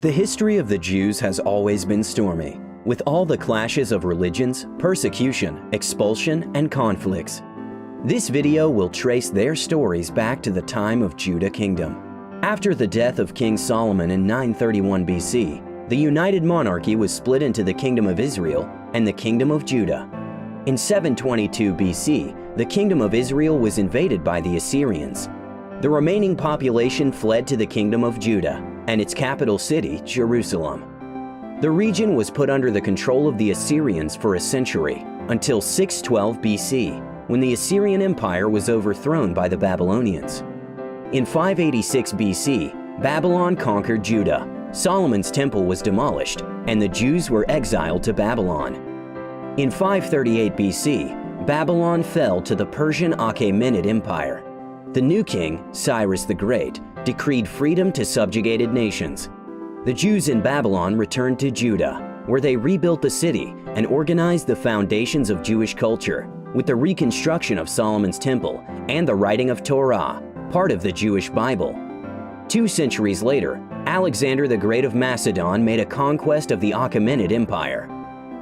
The history of the Jews has always been stormy, with all the clashes of religions, persecution, expulsion, and conflicts. This video will trace their stories back to the time of Judah Kingdom. After the death of King Solomon in 931 BC, the united monarchy was split into the Kingdom of Israel and the Kingdom of Judah. In 722 BC, the Kingdom of Israel was invaded by the Assyrians. The remaining population fled to the Kingdom of Judah and its capital city, Jerusalem. The region was put under the control of the Assyrians for a century, until 612 BC, when the Assyrian Empire was overthrown by the Babylonians. In 586 BC, Babylon conquered Judah, Solomon's temple was demolished, and the Jews were exiled to Babylon. In 538 BC, Babylon fell to the Persian Achaemenid Empire. The new king, Cyrus the Great, decreed freedom to subjugated nations. The Jews in Babylon returned to Judah, where they rebuilt the city and organized the foundations of Jewish culture with the reconstruction of Solomon's temple and the writing of Torah, part of the Jewish Bible. 2 centuries later, Alexander the Great of Macedon made a conquest of the Achaemenid Empire.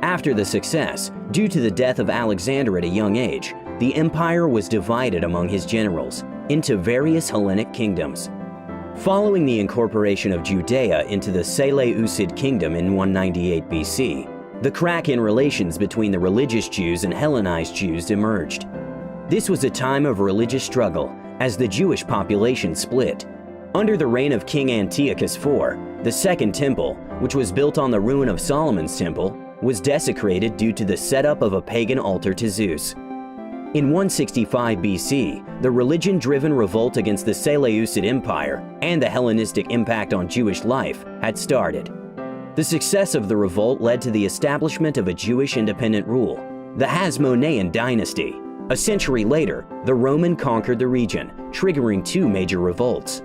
After the success, due to the death of Alexander at a young age, the empire was divided among his generals into various Hellenic kingdoms. Following the incorporation of Judea into the Seleucid kingdom in 198 BC, the crack in relations between the religious Jews and Hellenized Jews emerged. This was a time of religious struggle as the Jewish population split. Under the reign of King Antiochus IV, the Second Temple, which was built on the ruin of Solomon's temple, was desecrated due to the setup of a pagan altar to Zeus. In 165 BC, the religion-driven revolt against the Seleucid Empire and the Hellenistic impact on Jewish life had started. The success of the revolt led to the establishment of a Jewish independent rule, the Hasmonean dynasty. A century later, the Roman conquered the region, triggering 2 major revolts.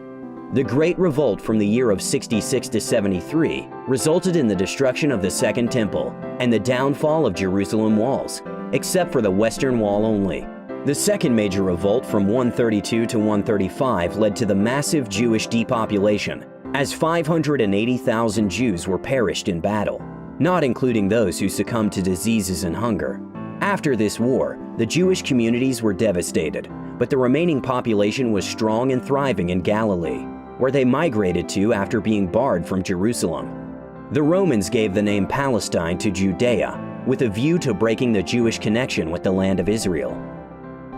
The Great Revolt from the year of 66 to 73 resulted in the destruction of the Second Temple and the downfall of Jerusalem walls, except for the Western Wall only. The second major revolt from 132 to 135 led to the massive Jewish depopulation, as 580,000 Jews were perished in battle, not including those who succumbed to diseases and hunger. After this war, the Jewish communities were devastated, but the remaining population was strong and thriving in Galilee, where they migrated to after being barred from Jerusalem. The Romans gave the name Palestine to Judea, with a view to breaking the Jewish connection with the land of Israel.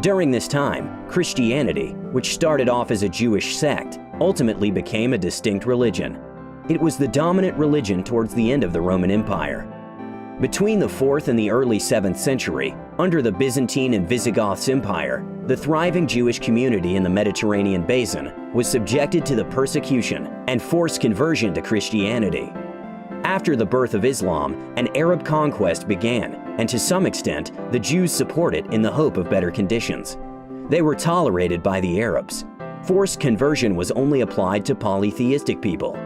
During this time, Christianity, which started off as a Jewish sect, ultimately became a distinct religion. It was the dominant religion towards the end of the Roman Empire. Between the 4th and the early 7th century, under the Byzantine and Visigoths Empire, the thriving Jewish community in the Mediterranean basin was subjected to the persecution and forced conversion to Christianity. After the birth of Islam, an Arab conquest began, and to some extent, the Jews supported it in the hope of better conditions. They were tolerated by the Arabs. Forced conversion was only applied to polytheistic people.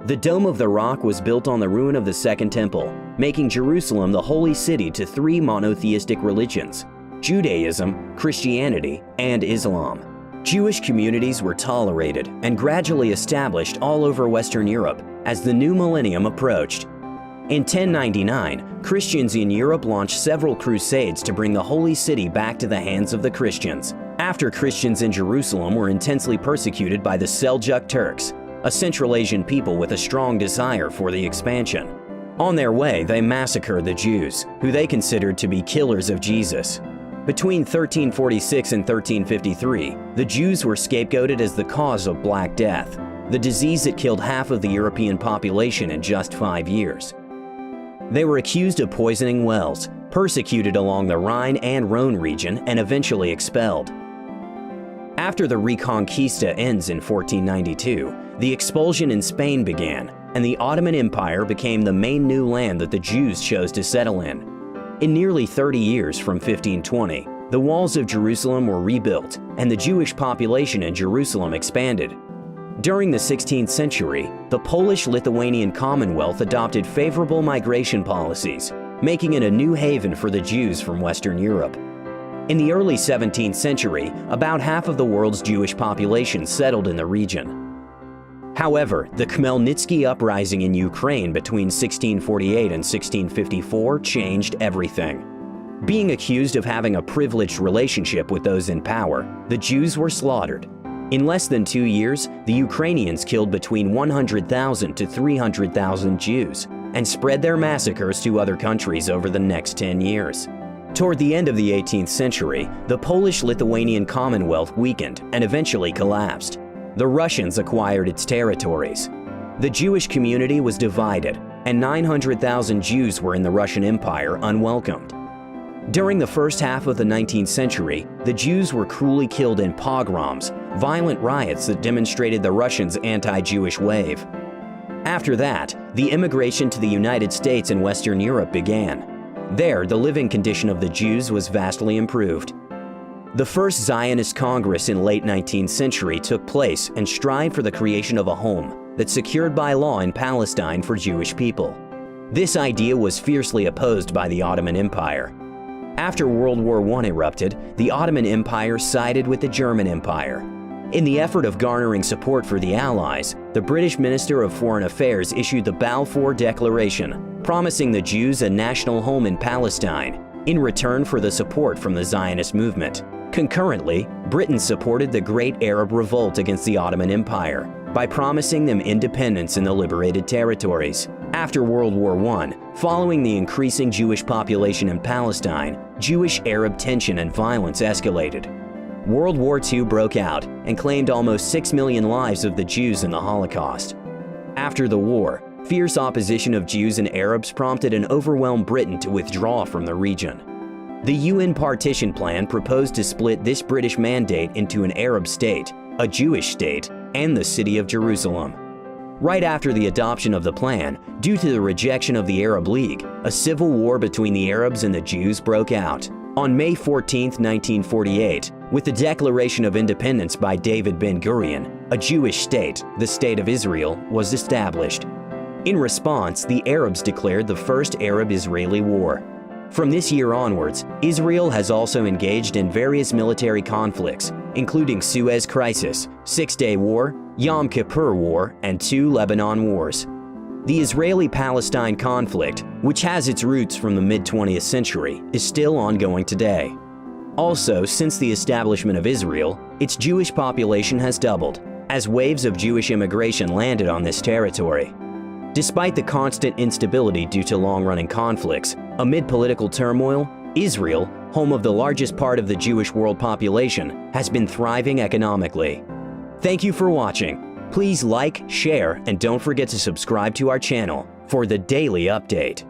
The Dome of the Rock was built on the ruin of the Second Temple, making Jerusalem the holy city to 3 monotheistic religions: Judaism, Christianity, and Islam. Jewish communities were tolerated and gradually established all over Western Europe as the new millennium approached. In 1099, Christians in Europe launched several crusades to bring the holy city back to the hands of the Christians, after Christians in Jerusalem were intensely persecuted by the Seljuk Turks, a Central Asian people with a strong desire for the expansion. On their way, they massacred the Jews, who they considered to be killers of Jesus. Between 1346 and 1353, the Jews were scapegoated as the cause of Black Death, the disease that killed half of the European population in just 5 years. They were accused of poisoning wells, persecuted along the Rhine and Rhone region, and eventually expelled. After the Reconquista ends in 1492, the expulsion in Spain began, and the Ottoman Empire became the main new land that the Jews chose to settle in. In nearly 30 years from 1520, the walls of Jerusalem were rebuilt, and the Jewish population in Jerusalem expanded. During the 16th century, the Polish-Lithuanian Commonwealth adopted favorable migration policies, making it a new haven for the Jews from Western Europe. In the early 17th century, about half of the world's Jewish population settled in the region. However, the Khmelnytsky uprising in Ukraine between 1648 and 1654 changed everything. Being accused of having a privileged relationship with those in power, the Jews were slaughtered. In less than 2 years, the Ukrainians killed between 100,000 to 300,000 Jews and spread their massacres to other countries over the next 10 years. Toward the end of the 18th century, the Polish-Lithuanian Commonwealth weakened and eventually collapsed. The Russians acquired its territories. The Jewish community was divided, and 900,000 Jews were in the Russian Empire unwelcomed. During the first half of the 19th century, the Jews were cruelly killed in pogroms, violent riots that demonstrated the Russians' anti-Jewish wave. After that, the immigration to the United States and Western Europe began. There, the living condition of the Jews was vastly improved. The first Zionist Congress in late 19th century took place and strived for the creation of a home that's secured by law in Palestine for Jewish people. This idea was fiercely opposed by the Ottoman Empire. After World War I erupted, the Ottoman Empire sided with the German Empire. In the effort of garnering support for the Allies, the British Minister of Foreign Affairs issued the Balfour Declaration, promising the Jews a national home in Palestine in return for the support from the Zionist movement. Concurrently, Britain supported the Great Arab Revolt against the Ottoman Empire by promising them independence in the liberated territories. After World War I, following the increasing Jewish population in Palestine, Jewish-Arab tension and violence escalated. World War II broke out and claimed almost 6 million lives of the Jews in the Holocaust. After the war, fierce opposition of Jews and Arabs prompted an overwhelmed Britain to withdraw from the region. The UN Partition Plan proposed to split this British mandate into an Arab state, a Jewish state, and the city of Jerusalem. Right after the adoption of the plan, due to the rejection of the Arab League, a civil war between the Arabs and the Jews broke out. On May 14, 1948, with the Declaration of Independence by David Ben-Gurion, a Jewish state, the State of Israel, was established. In response, the Arabs declared the First Arab-Israeli War. From this year onwards, Israel has also engaged in various military conflicts, including Suez Crisis, Six-Day War, Yom Kippur War, and 2 Lebanon Wars. The Israeli-Palestine conflict, which has its roots from the mid-20th century, is still ongoing today. Also, since the establishment of Israel, its Jewish population has doubled, as waves of Jewish immigration landed on this territory. Despite the constant instability due to long-running conflicts, amid political turmoil, Israel, home of the largest part of the Jewish world population, has been thriving economically. Thank you for watching. Please like, share, and don't forget to subscribe to our channel for the daily update.